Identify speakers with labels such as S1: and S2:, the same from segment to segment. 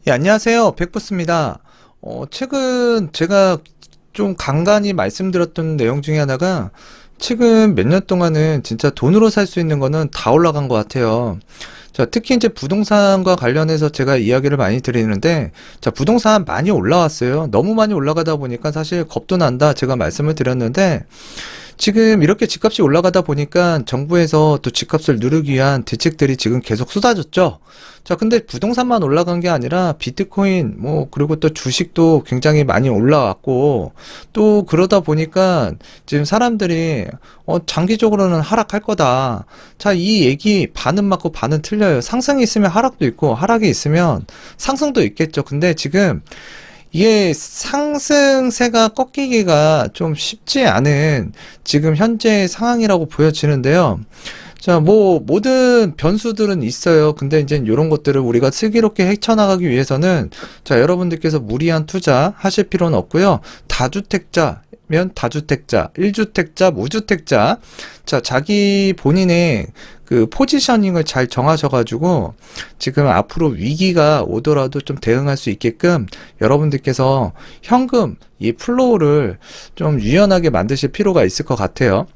S1: 예, 안녕하세요. 백부스입니다. 최근 제가 좀 간간히 말씀드렸던 내용 중에 하나가 최근 몇 년 동안은 진짜 돈으로 살 수 있는 거는 다 올라간 것 같아요. 자, 특히 이제 부동산과 관련해서 제가 이야기를 많이 드리는데, 자, 부동산 많이 올라왔어요. 너무 많이 올라가다 보니까 사실 겁도 난다 제가 말씀을 드렸는데, 지금 이렇게 집값이 올라가다 보니까 정부에서 또 집값을 누르기 위한 대책들이 지금 계속 쏟아졌죠. 자, 근데 부동산만 올라간 게 아니라 비트코인, 그리고 또 주식도 굉장히 많이 올라왔고, 또 그러다 보니까 지금 사람들이, 장기적으로는 하락할 거다. 자, 이 얘기 반은 맞고 반은 틀려요. 상승이 있으면 하락도 있고, 하락이 있으면 상승도 있겠죠. 근데 지금 이게 상승세가 꺾이기가 좀 쉽지 않은 지금 현재 상황이라고 보여지는데요. 자, 모든 변수들은 있어요. 근데 이제 이런 것들을 우리가 슬기롭게 헤쳐나가기 위해서는, 자, 여러분들께서 무리한 투자 하실 필요는 없고요. 다주택자, 1주택자, 무주택자. 자, 자기 본인의 그 포지셔닝을 잘 정하셔가지고, 지금 앞으로 위기가 오더라도 좀 대응할 수 있게끔 여러분들께서 현금, 이 플로우를 좀 유연하게 만드실 필요가 있을 것 같아요.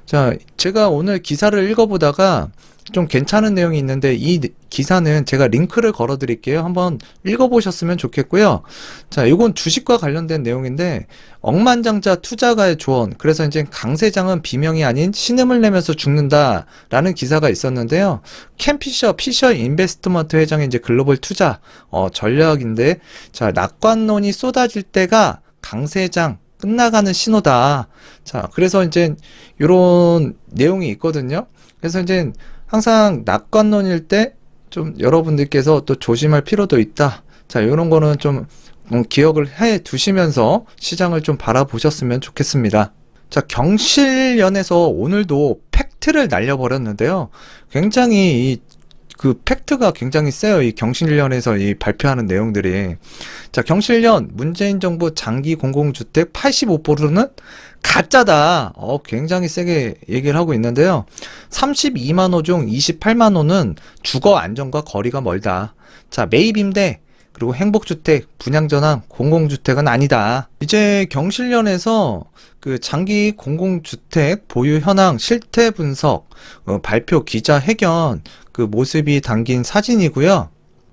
S1: 자, 제가 오늘 기사를 읽어보다가 좀 괜찮은 내용이 있는데 이 기사는 제가 링크를 걸어 드릴게요. 한번 읽어보셨으면 좋겠고요. 자, 이건 주식과 관련된 내용인데 억만장자 투자가의 조언. 그래서 이제 강세장은 비명이 아닌 신음을 내면서 죽는다라는 기사가 있었는데요. 피셔 인베스트먼트 회장의 이제 글로벌 투자 전략인데, 자, 낙관론이 쏟아질 때가 강세장 끝나가는 신호다. 자, 그래서 이제 이런 내용이 있거든요. 그래서 이제 항상 낙관론일 때 좀 여러분들께서 또 조심할 필요도 있다. 자, 이런 거는 좀 기억을 해 두시면서 시장을 좀 바라보셨으면 좋겠습니다. 자, 경실련에서 오늘도 팩트를 날려버렸는데요. 굉장히 그 팩트가 굉장히 세요. 이 경실련에서 이 발표하는 내용들이. 자, 경실련 문재인 정부 장기 공공주택 85%는 가짜다. 굉장히 세게 얘기를 하고 있는데요. 32만 호 중 28만 호는 주거 안정과 거리가 멀다. 자, 매입 임대 그리고 행복주택, 분양전환, 공공주택은 아니다. 이제 경실련에서 그 장기 공공주택 보유 현황 실태 분석 발표 기자회견 그 모습이 담긴 사진이고요.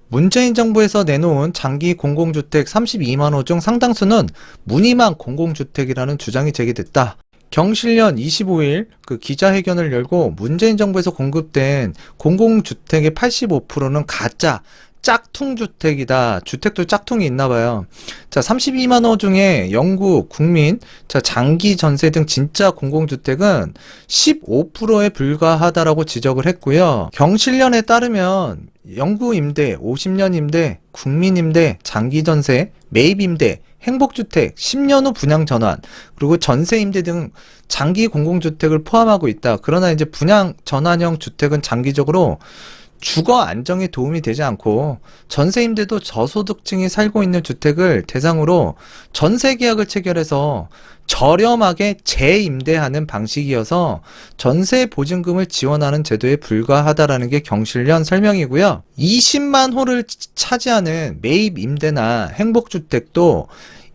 S1: 문재인 정부에서 내놓은 장기 공공주택 32만 호 중 상당수는 무늬만 공공주택이라는 주장이 제기됐다. 경실련 25일 그 기자회견을 열고 문재인 정부에서 공급된 공공주택의 85%는 가짜, 짝퉁주택이다. 주택도 짝퉁이 있나 봐요. 자, 32만 호 중에 영구, 국민, 자, 장기 전세 등 진짜 공공주택은 15%에 불과하다라고 지적을 했고요. 경실련에 따르면 영구 임대, 50년 임대, 국민 임대, 장기 전세, 매입 임대, 행복주택, 10년 후 분양 전환, 그리고 전세 임대 등 장기 공공주택을 포함하고 있다. 그러나 이제 분양 전환형 주택은 장기적으로 주거 안정에 도움이 되지 않고 전세 임대도 저소득층이 살고 있는 주택을 대상으로 전세 계약을 체결해서 저렴하게 재임대하는 방식이어서 전세 보증금을 지원하는 제도에 불과하다라는 게 경실련 설명이고요. 20만 호를 차지하는 매입 임대나 행복주택도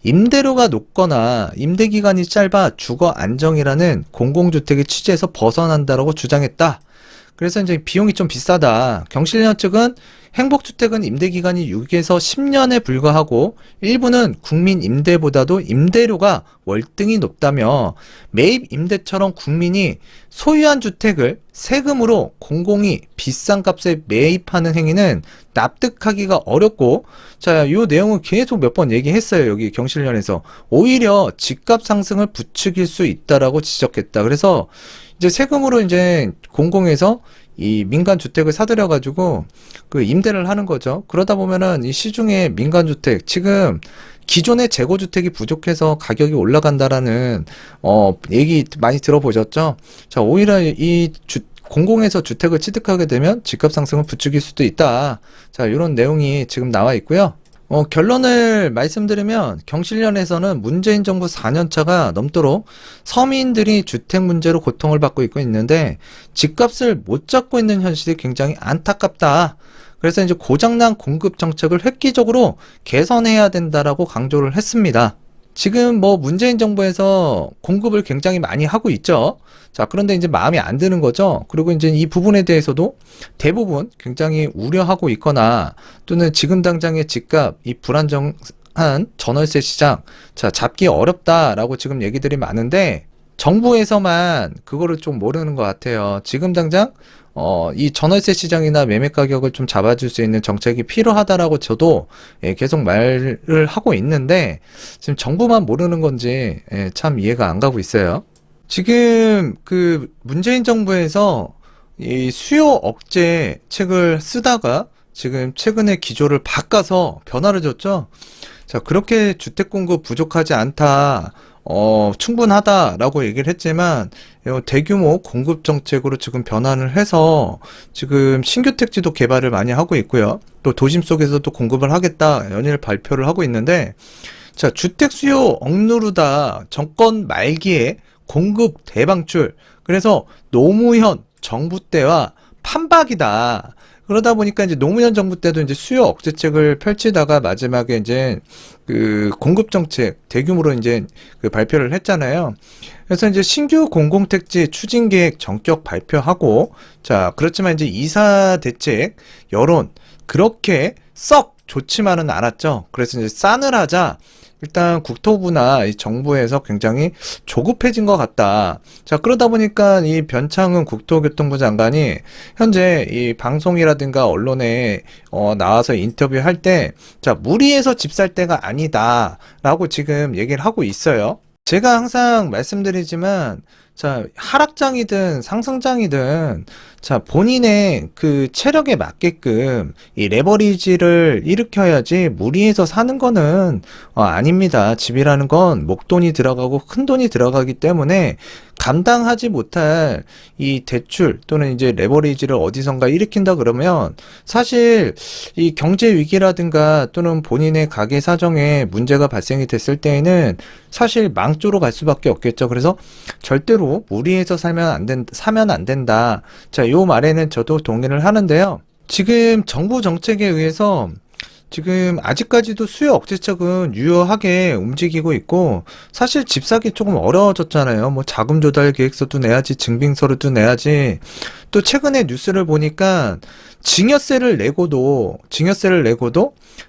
S1: 임대료가 높거나 임대기간이 짧아 주거 안정이라는 공공주택의 취지에서 벗어난다라고 주장했다. 그래서 이제 비용이 좀 비싸다. 경실련 측은 행복주택은 임대기간이 6에서 10년에 불과하고 일부는 국민 임대보다도 임대료가 월등히 높다며 매입 임대처럼 국민이 소유한 주택을 세금으로 공공이 비싼 값에 매입하는 행위는 납득하기가 어렵고, 자, 이 내용은 계속 몇 번 얘기했어요. 여기 경실련에서 오히려 집값 상승을 부추길 수 있다라고 지적했다. 그래서 이제 세금으로 이제 공공에서 이 민간 주택을 사들여 가지고 그 임대를 하는 거죠. 그러다 보면은 이 시중에 민간 주택 지금 기존의 재고 주택이 부족해서 가격이 올라간다라는 얘기 많이 들어보셨죠? 자, 오히려 공공에서 주택을 취득하게 되면 집값 상승을 부추길 수도 있다. 자, 이런 내용이 지금 나와 있고요. 결론을 말씀드리면 경실련에서는 문재인 정부 4년차가 넘도록 서민들이 주택 문제로 고통을 받고 있는데 집값을 못 잡고 있는 현실이 굉장히 안타깝다. 그래서 이제 고장난 공급 정책을 획기적으로 개선해야 된다라고 강조를 했습니다. 지금 뭐 문재인 정부에서 공급을 굉장히 많이 하고 있죠. 자, 그런데 이제 마음에 안 드는 거죠. 그리고 이제 이 부분에 대해서도 대부분 굉장히 우려하고 있거나 또는 지금 당장의 집값, 이 불안정한 전월세 시장, 자, 잡기 어렵다라고 지금 얘기들이 많은데 정부에서만 그거를 좀 모르는 것 같아요. 지금 당장 이 전월세 시장이나 매매 가격을 좀 잡아줄 수 있는 정책이 필요하다라고 저도 계속 말을 하고 있는데 지금 정부만 모르는 건지 참 이해가 안 가고 있어요. 지금 그 문재인 정부에서 이 수요 억제 책을 쓰다가 지금 최근에 기조를 바꿔서 변화를 줬죠. 자, 그렇게 주택 공급 부족하지 않다. 충분하다라고 얘기를 했지만, 대규모 공급 정책으로 지금 변환을 해서 지금 신규 택지도 개발을 많이 하고 있고요. 또 도심 속에서도 공급을 하겠다 연일 발표를 하고 있는데, 자, 주택 수요 억누르다 정권 말기에 공급 대방출. 그래서 노무현 정부 때와 판박이다. 그러다 보니까 이제 노무현 정부 때도 이제 수요 억제책을 펼치다가 마지막에 이제 그 공급 정책 대규모로 이제 그 발표를 했잖아요. 그래서 이제 신규 공공택지 추진 계획 전격 발표하고, 자, 그렇지만 이제 이사 대책 여론 그렇게 썩 좋지만은 않았죠. 그래서 이제 싸늘하자 일단 국토부나 이 정부에서 굉장히 조급해진 것 같다. 자, 그러다 보니까 이 변창흠 국토교통부 장관이 현재 이 방송이라든가 언론에 나와서 인터뷰할 때, 자, 무리해서 집 살 때가 아니다라고 지금 얘기를 하고 있어요. 제가 항상 말씀드리지만, 자, 하락장이든 상승장이든, 자, 본인의 그 체력에 맞게끔 이 레버리지를 일으켜야지 무리해서 사는 거는 아닙니다. 집이라는 건 목돈이 들어가고 큰 돈이 들어가기 때문에 감당하지 못할 이 대출 또는 이제 레버리지를 어디선가 일으킨다 그러면 사실 이 경제 위기라든가 또는 본인의 가계 사정에 문제가 발생이 됐을 때에는 사실 망조로 갈 수밖에 없겠죠. 그래서 절대로 무리해서 사면 안 된다. 자, 요 말에는 저도 동의를 하는데요. 지금 정부 정책에 의해서 지금 아직까지도 수요 억제책은 유효하게 움직이고 있고 사실 집 사기 조금 어려워졌잖아요. 뭐 자금 조달 계획서도 내야지, 증빙서류도 내야지. 또 최근에 뉴스를 보니까 징여세를 내고도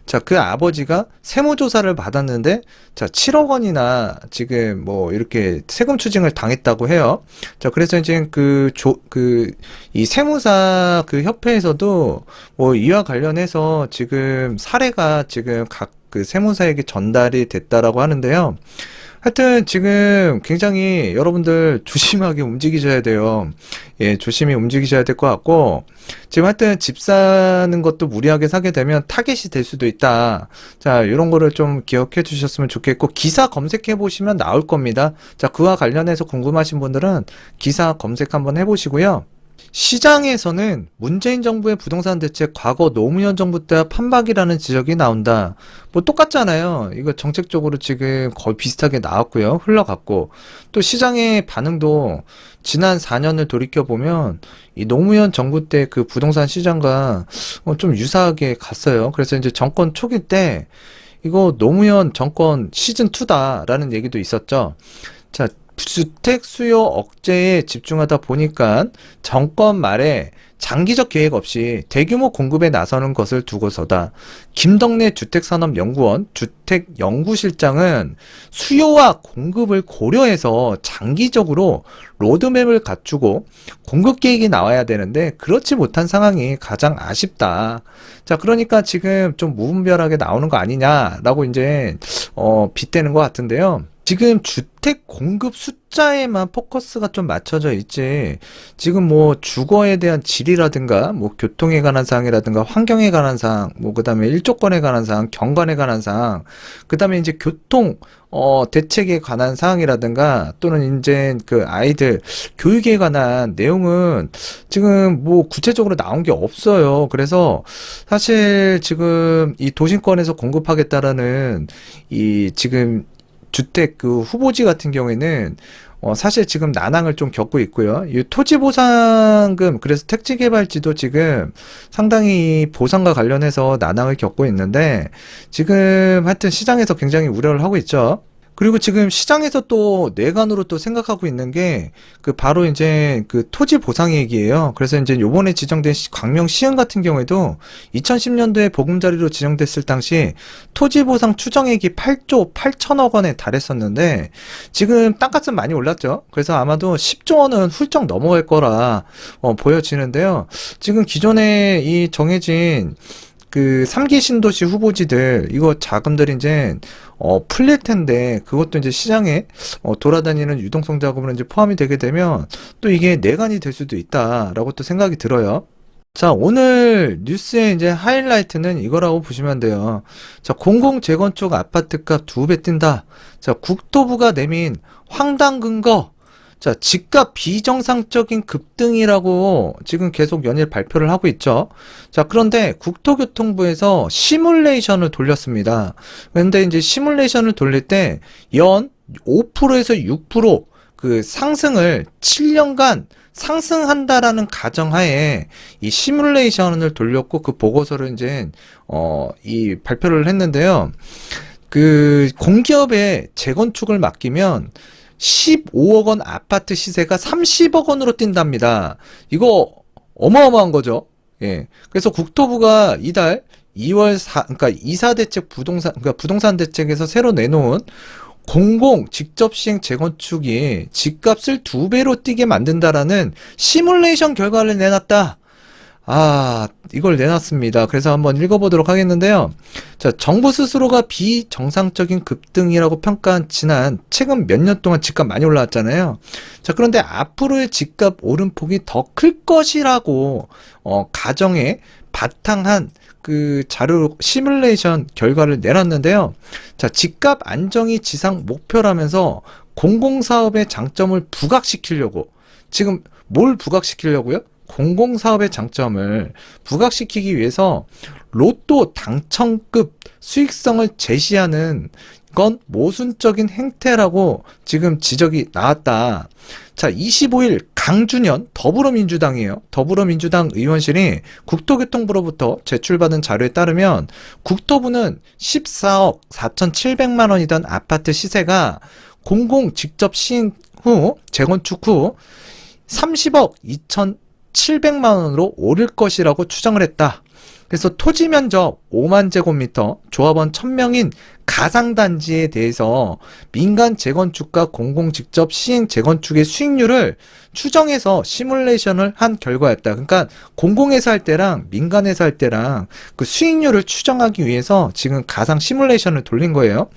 S1: 자, 그 아버지가 세무조사를 받았는데 자, 7억 원이나 지금 뭐 이렇게 세금 추징을 당했다고 해요. 자, 그래서 이제 이 세무사 그 협회에서도 뭐 이와 관련해서 지금 사례가 지금 각 그 세무사에게 전달이 됐다라고 하는데요. 하여튼 지금 굉장히 여러분들 조심하게 움직이셔야 돼요. 예, 조심히 움직이셔야 될 것 같고, 지금 하여튼 집 사는 것도 무리하게 사게 되면 타겟이 될 수도 있다. 자, 이런 거를 좀 기억해 주셨으면 좋겠고, 기사 검색해 보시면 나올 겁니다. 자, 그와 관련해서 궁금하신 분들은 기사 검색 한번 해보시고요. 시장에서는 문재인 정부의 부동산 대책 과거 노무현 정부 때와 판박이라는 지적이 나온다. 뭐 똑같잖아요. 이거 정책적으로 지금 거의 비슷하게 나왔고요. 흘러갔고. 또 시장의 반응도 지난 4년을 돌이켜보면 이 노무현 정부 때 그 부동산 시장과 좀 유사하게 갔어요. 그래서 이제 정권 초기 때 이거 노무현 정권 시즌2다라는 얘기도 있었죠. 자, 주택 수요 억제에 집중하다 보니까 정권 말에 장기적 계획 없이 대규모 공급에 나서는 것을 두고서다. 김덕래 주택산업연구원 주택연구실장은 수요와 공급을 고려해서 장기적으로 로드맵을 갖추고 공급 계획이 나와야 되는데 그렇지 못한 상황이 가장 아쉽다. 자, 그러니까 지금 좀 무분별하게 나오는 거 아니냐라고 이제 빗대는 것 같은데요. 지금 주택 공급 숫자에만 포커스가 좀 맞춰져 있지, 지금 뭐 주거에 대한 질이라든가, 뭐 교통에 관한 사항이라든가, 환경에 관한 사항, 뭐 그 다음에 일조권에 관한 사항, 경관에 관한 사항, 그 다음에 이제 교통, 대책에 관한 사항이라든가, 또는 이제 그 아이들 교육에 관한 내용은 지금 뭐 구체적으로 나온 게 없어요. 그래서 사실 지금 이 도심권에서 공급하겠다라는 이 지금 주택 그 후보지 같은 경우에는 사실 지금 난항을 좀 겪고 있고요. 이 토지보상금, 그래서 택지개발지도 지금 상당히 보상과 관련해서 난항을 겪고 있는데, 지금 하여튼 시장에서 굉장히 우려를 하고 있죠. 그리고 지금 시장에서 또 뇌관으로 또 생각하고 있는 게 그 바로 이제 그 토지 보상 얘기예요. 그래서 이제 요번에 지정된 광명 시흥 같은 경우에도 2010년도에 보금자리로 지정됐을 당시 토지 보상 추정액이 8조 8천억 원에 달했었는데 지금 땅값은 많이 올랐죠. 그래서 아마도 10조 원은 훌쩍 넘어갈 거라 보여지는데요. 지금 기존에 이 정해진 그 3기 신도시 후보지들 이거 자금들이 이제 풀릴 텐데 그것도 이제 시장에 돌아다니는 유동성 자금으로 이제 포함이 되게 되면 또 이게 내관이 될 수도 있다라고 또 생각이 들어요. 자, 오늘 뉴스의 이제 하이라이트는 이거라고 보시면 돼요. 자, 공공 재건축 아파트값 2배 뛴다. 자, 국토부가 내민 황당 근거. 자, 집값 비정상적인 급등이라고 지금 계속 연일 발표를 하고 있죠. 자, 그런데 국토교통부에서 시뮬레이션을 돌렸습니다. 그런데 이제 시뮬레이션을 돌릴 때 연 5%에서 6%그 상승을 7년간 상승한다라는 가정하에 이 시뮬레이션을 돌렸고 그 보고서를 이제 이 발표를 했는데요. 그 공기업에 재건축을 맡기면 15억 원 아파트 시세가 30억 원으로 뛴답니다. 이거 어마어마한 거죠. 예. 그래서 국토부가 이달 2월 그러니까 이사 대책 그러니까 부동산 대책에서 새로 내놓은 공공 직접 시행 재건축이 집값을 2배로 뛰게 만든다라는 시뮬레이션 결과를 내놨다. 이걸 내놨습니다. 그래서 한번 읽어보도록 하겠는데요. 자, 정부 스스로가 비정상적인 급등이라고 평가한 최근 몇 년 동안 집값 많이 올라왔잖아요. 자, 그런데 앞으로의 집값 오름폭이 더 클 것이라고, 가정에 바탕한 그 자료 시뮬레이션 결과를 내놨는데요. 자, 집값 안정이 지상 목표라면서 공공사업의 장점을 부각시키려고, 지금 뭘 부각시키려고요? 공공사업의 장점을 부각시키기 위해서 로또 당첨급 수익성을 제시하는 건 모순적인 행태라고 지금 지적이 나왔다. 자, 25일 강준현 더불어민주당이에요. 더불어민주당 의원실이 국토교통부로부터 제출받은 자료에 따르면 국토부는 14억 4,700만 원이던 아파트 시세가 공공 직접 시행 후 재건축 후 30억 2,700만 원으로 오를 것이라고 추정을 했다. 그래서 토지 면적 5만 제곱미터, 조합원 1000명인 가상단지에 대해서 민간 재건축과 공공 직접 시행 재건축의 수익률을 추정해서 시뮬레이션을 한 결과였다. 그러니까 공공에서 할 때랑 민간에서 할 때랑 그 수익률을 추정하기 위해서 지금 가상 시뮬레이션을 돌린 거예요.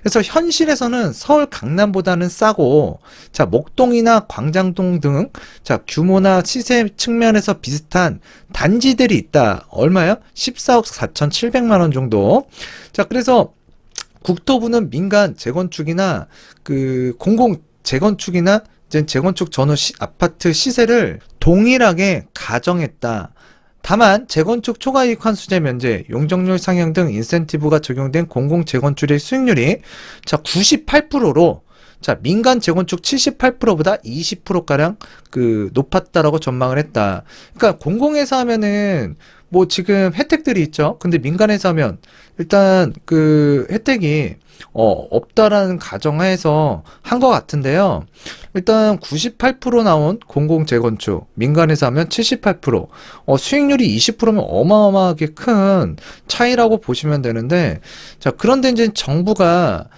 S1: 그래서 현실에서는 서울 강남보다는 싸고, 자, 목동이나 광장동 등, 자, 규모나 시세 측면에서 비슷한 단지들이 있다. 얼마요? 14억 4,700만 원 정도. 자, 그래서 국토부는 민간 재건축이나 그 공공 재건축이나 재건축 전후 아파트 시세를 동일하게 가정했다. 다만 재건축 초과이익 환수제 면제, 용적률 상향 등 인센티브가 적용된 공공 재건축의 수익률이 자 98%로 자 민간 재건축 78%보다 20%가량 그 높았다라고 전망을 했다. 그러니까 공공에서 하면은 뭐 지금 혜택들이 있죠. 근데 민간에서 하면 일단 그 혜택이 없다라는 가정하에서 한 것 같은데요. 일단 98% 나온 공공 재건축, 민간에서 하면 78%, 수익률이 20%면 어마어마하게 큰 차이라고 보시면 되는데, 자, 그런데 이제 정부가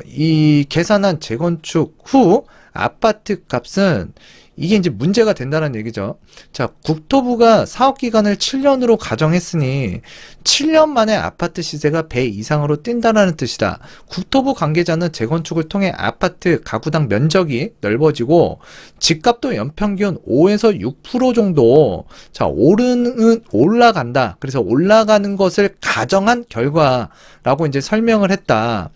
S1: 이 계산한 재건축 후 아파트 값은 이게 이제 문제가 된다는 얘기죠. 자, 국토부가 사업 기간을 7년으로 가정했으니 7년 만에 아파트 시세가 배 이상으로 뛴다는 뜻이다. 국토부 관계자는 재건축을 통해 아파트 가구당 면적이 넓어지고 집값도 연평균 5에서 6% 정도 자, 올라간다. 그래서 올라가는 것을 가정한 결과라고 이제 설명을 했다.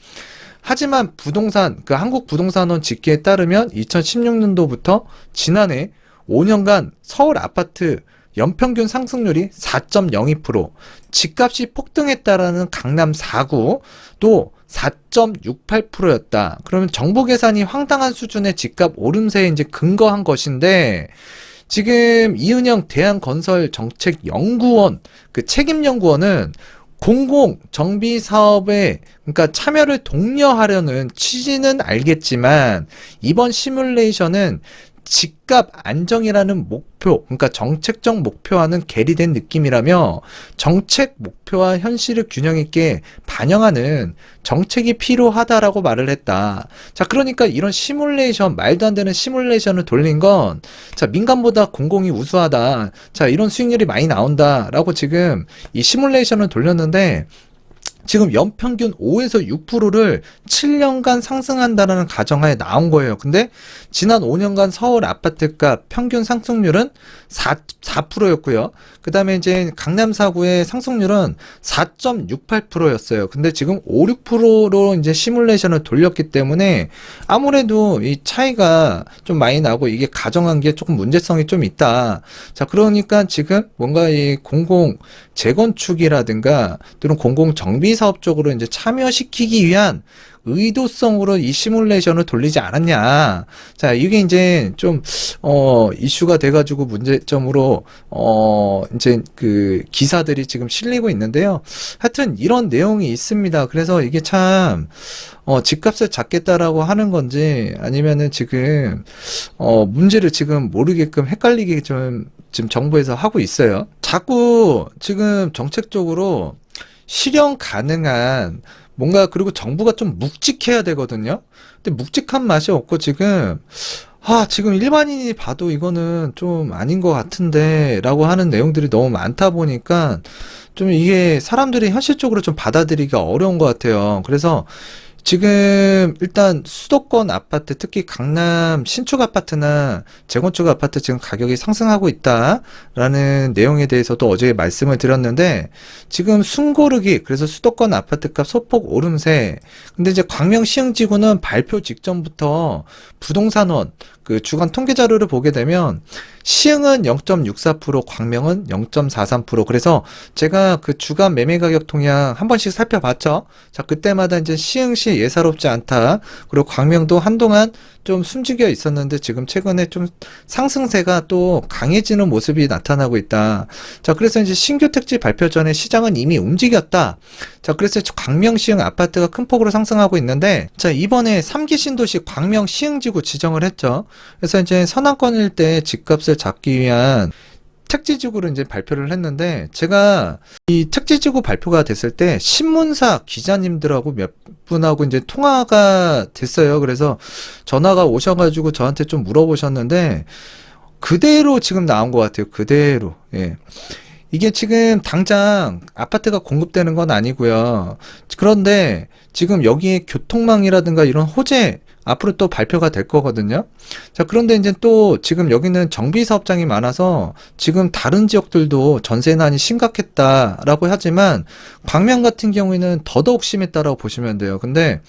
S1: 하지만 부동산, 그 한국부동산원 집계에 따르면 2016년도부터 지난해 5년간 서울 아파트 연평균 상승률이 4.02%, 집값이 폭등했다라는 강남 4구 또 4.68%였다. 그러면 정부 계산이 황당한 수준의 집값 오름세에 이제 근거한 것인데, 지금 이은영 대한건설정책연구원 그 책임연구원은 공공 정비 사업에 그러니까 참여를 독려하려는 취지는 알겠지만 이번 시뮬레이션은 집값 안정이라는 목표, 그러니까 정책적 목표와는 괴리된 느낌이라며 정책 목표와 현실을 균형 있게 반영하는 정책이 필요하다라고 말을 했다. 자, 그러니까 이런 시뮬레이션, 말도 안 되는 시뮬레이션을 돌린 건, 자, 민간보다 공공이 우수하다. 자, 이런 수익률이 많이 나온다라고 지금 이 시뮬레이션을 돌렸는데, 지금 연평균 5에서 6%를 7년간 상승한다는 가정하에 나온 거예요. 근데 지난 5년간 서울 아파트값 평균 상승률은 4%였고요. 그 다음에 이제 강남 4구의 상승률은 4.68%였어요. 근데 지금 5, 6%로 이제 시뮬레이션을 돌렸기 때문에 아무래도 이 차이가 좀 많이 나고 이게 가정한 게 조금 문제성이 좀 있다. 자, 그러니까 지금 뭔가 이 공공 재건축이라든가 또는 공공 정비 사업 쪽으로 이제 참여시키기 위한 의도성으로 이 시뮬레이션을 돌리지 않았냐. 자, 이게 이제 좀, 이슈가 돼가지고 문제점으로, 이제 그 기사들이 지금 실리고 있는데요. 하여튼 이런 내용이 있습니다. 그래서 이게 참, 집값을 잡겠다라고 하는 건지 아니면은 지금, 문제를 지금 모르게끔 헷갈리게 좀, 지금 정부에서 하고 있어요. 자꾸 지금 정책적으로 실현 가능한 뭔가, 그리고 정부가 좀 묵직해야 되거든요. 근데 묵직한 맛이 없고 지금 지금 일반인이 봐도 이거는 좀 아닌 것 같은데 라고 하는 내용들이 너무 많다 보니까 좀 이게 사람들이 현실적으로 좀 받아들이기가 어려운 것 같아요. 그래서 지금 일단 수도권 아파트, 특히 강남 신축 아파트나 재건축 아파트 지금 가격이 상승하고 있다라는 내용에 대해서도 어제 말씀을 드렸는데, 지금 숨고르기, 그래서 수도권 아파트값 소폭 오름세. 근데 이제 광명시흥지구는 발표 직전부터 부동산원 그 주간 통계 자료를 보게 되면 시흥은 0.64%, 광명은 0.43%. 그래서 제가 그 주간 매매 가격 통양 한 번씩 살펴봤죠. 자, 그때마다 이제 시흥시 예사롭지 않다. 그리고 광명도 한동안 좀 숨죽여 있었는데 지금 최근에 좀 상승세가 또 강해지는 모습이 나타나고 있다. 자, 그래서 이제 신규 택지 발표 전에 시장은 이미 움직였다. 자, 그래서 광명 시흥 아파트가 큰 폭으로 상승하고 있는데, 자, 이번에 3기 신도시 광명 시흥지구 지정을 했죠. 그래서 이제 선안권 일대 집값을 잡기 위한 택지지구를 이제 발표를 했는데, 제가 이 택지지구 발표가 됐을 때 신문사 기자님들하고 몇 분하고 이제 통화가 됐어요. 그래서 전화가 오셔가지고 저한테 좀 물어보셨는데, 그대로 지금 나온 것 같아요. 그대로. 예. 이게 지금 당장 아파트가 공급되는 건 아니고요. 그런데 지금 여기에 교통망이라든가 이런 호재 앞으로 또 발표가 될 거거든요. 자, 그런데 이제 또 지금 여기는 정비 사업장이 많아서 지금 다른 지역들도 전세난이 심각했다라고 하지만 광명 같은 경우에는 더더욱 심했다라고 보시면 돼요. 근데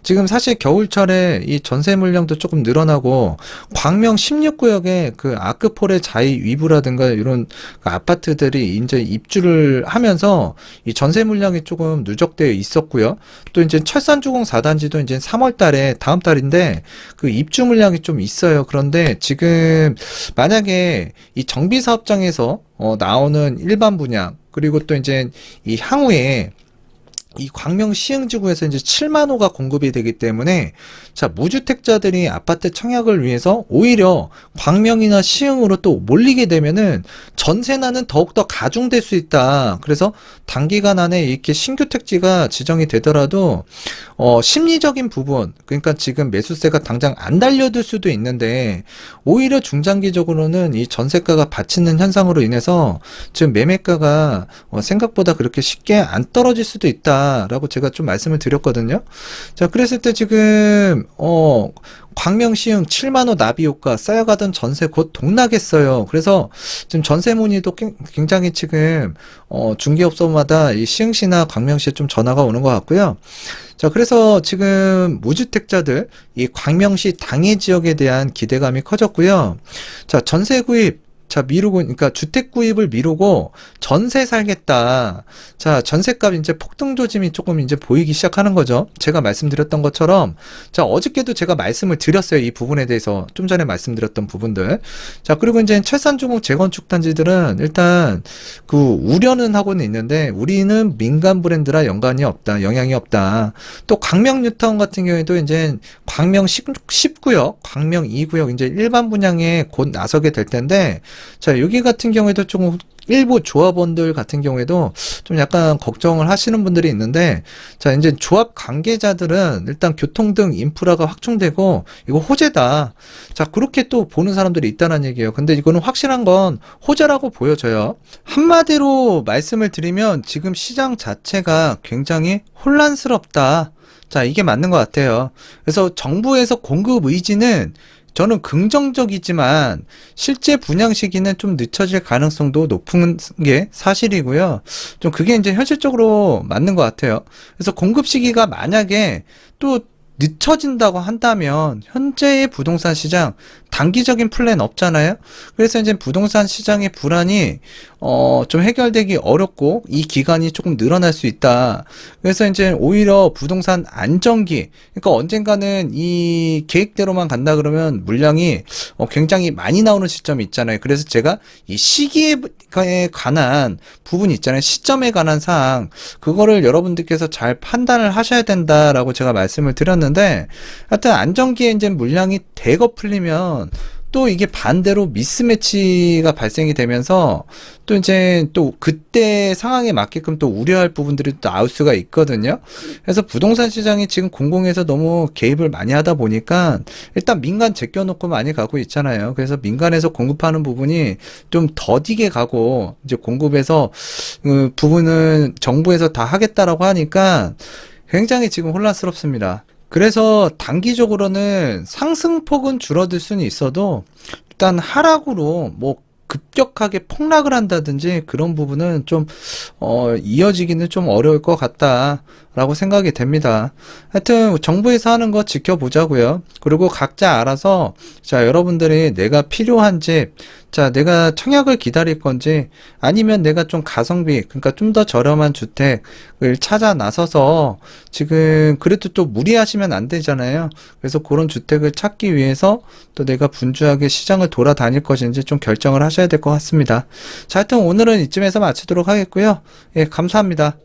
S1: 지금 사실 겨울철에 이 전세 물량도 조금 늘어나고 광명 16구역에 그 아크폴의 자이 위브라든가 이런 그 아파트들이 이제 입주를 하면서 이 전세 물량이 조금 누적되어 있었고요. 또 이제 철산주공 4단지도 이제 3월 달에 다음 달인데 그 입주 물량이 좀 있어요. 그런데 지금 만약에 이 정비 사업장에서 나오는 일반 분양, 그리고 또 이제 이 향후에 이 광명 시흥지구에서 이제 7만 호가 공급이 되기 때문에, 자, 무주택자들이 아파트 청약을 위해서 오히려 광명이나 시흥으로 또 몰리게 되면은 전세난은 더욱더 가중될 수 있다. 그래서 단기간 안에 이렇게 신규 택지가 지정이 되더라도 심리적인 부분, 그러니까 지금 매수세가 당장 안 달려들 수도 있는데 오히려 중장기적으로는 이 전세가가 받치는 현상으로 인해서 지금 매매가가 생각보다 그렇게 쉽게 안 떨어질 수도 있다라고 제가 좀 말씀을 드렸거든요. 자, 그랬을 때 지금 광명 시흥 7만호 나비 효과, 쌓여가던 전세 곧 동나겠어요. 그래서 지금 전세 문의도 굉장히 지금 중개업소마다 이 시흥시나 광명시에 좀 전화가 오는 것 같고요. 자, 그래서 지금 무주택자들 이 광명시 당해 지역에 대한 기대감이 커졌고요. 자, 전세 구입, 자, 미루고, 그러니까 주택 구입을 미루고 전세 살겠다. 자, 전세값 이제 폭등 조짐이 조금 이제 보이기 시작하는 거죠. 제가 말씀드렸던 것처럼, 자, 어저께도 제가 말씀을 드렸어요. 이 부분에 대해서. 좀 전에 말씀드렸던 부분들. 자, 그리고 이제 철산주공 재건축 단지들은 일단 그 우려는 하고는 있는데, 우리는 민간 브랜드라 연관이 없다. 영향이 없다. 또 광명 뉴타운 같은 경우에도 이제 광명 10구역, 광명 2구역 이제 일반 분양에 곧 나서게 될 텐데, 자, 여기 같은 경우에도 조금 일부 조합원들 같은 경우에도 좀 약간 걱정을 하시는 분들이 있는데, 자, 이제 조합 관계자들은 일단 교통 등 인프라가 확충되고 이거 호재다. 자, 그렇게 또 보는 사람들이 있다는 얘기예요. 근데 이거는 확실한 건 호재라고 보여져요. 한마디로 말씀을 드리면 지금 시장 자체가 굉장히 혼란스럽다. 자, 이게 맞는 것 같아요. 그래서 정부에서 공급 의지는 저는 긍정적이지만 실제 분양 시기는 좀 늦춰질 가능성도 높은 게 사실이고요. 좀 그게 이제 현실적으로 맞는 것 같아요. 그래서 공급 시기가 만약에 또 늦춰진다고 한다면 현재의 부동산 시장 단기적인 플랜 없잖아요. 그래서 이제 부동산 시장의 불안이 좀 해결되기 어렵고 이 기간이 조금 늘어날 수 있다. 그래서 이제 오히려 부동산 안정기, 그러니까 언젠가는 이 계획대로만 간다 그러면 물량이 굉장히 많이 나오는 시점이 있잖아요. 그래서 제가 이 시기에 관한 부분이 있잖아요. 시점에 관한 사항, 그거를 여러분들께서 잘 판단을 하셔야 된다라고 제가 말씀을 드렸는데, 하여튼 안정기에 이제 물량이 대거 풀리면 또 이게 반대로 미스매치가 발생이 되면서 또 이제 또 그때 상황에 맞게끔 또 우려할 부분들이 또 나올 수가 있거든요. 그래서 부동산 시장이 지금 공공에서 너무 개입을 많이 하다 보니까 일단 민간 제껴놓고 많이 가고 있잖아요. 그래서 민간에서 공급하는 부분이 좀 더디게 가고 이제 공급에서 부분은 정부에서 다 하겠다라고 하니까 굉장히 지금 혼란스럽습니다. 그래서 단기적으로는 상승폭은 줄어들 수는 있어도 일단 하락으로 뭐 급격하게 폭락을 한다든지 그런 부분은 좀 이어지기는 좀 어려울 것 같다라고 생각이 됩니다. 하여튼 정부에서 하는 거 지켜보자고요. 그리고 각자 알아서 자, 여러분들이 내가 필요한 집, 자, 내가 청약을 기다릴 건지 아니면 내가 좀 가성비, 그러니까 좀 더 저렴한 주택을 찾아 나서서 지금 그래도 또 무리하시면 안 되잖아요. 그래서 그런 주택을 찾기 위해서 또 내가 분주하게 시장을 돌아다닐 것인지 좀 결정을 하셔야 될 것 같습니다. 자, 하여튼 오늘은 이쯤에서 마치도록 하겠고요. 예, 감사합니다.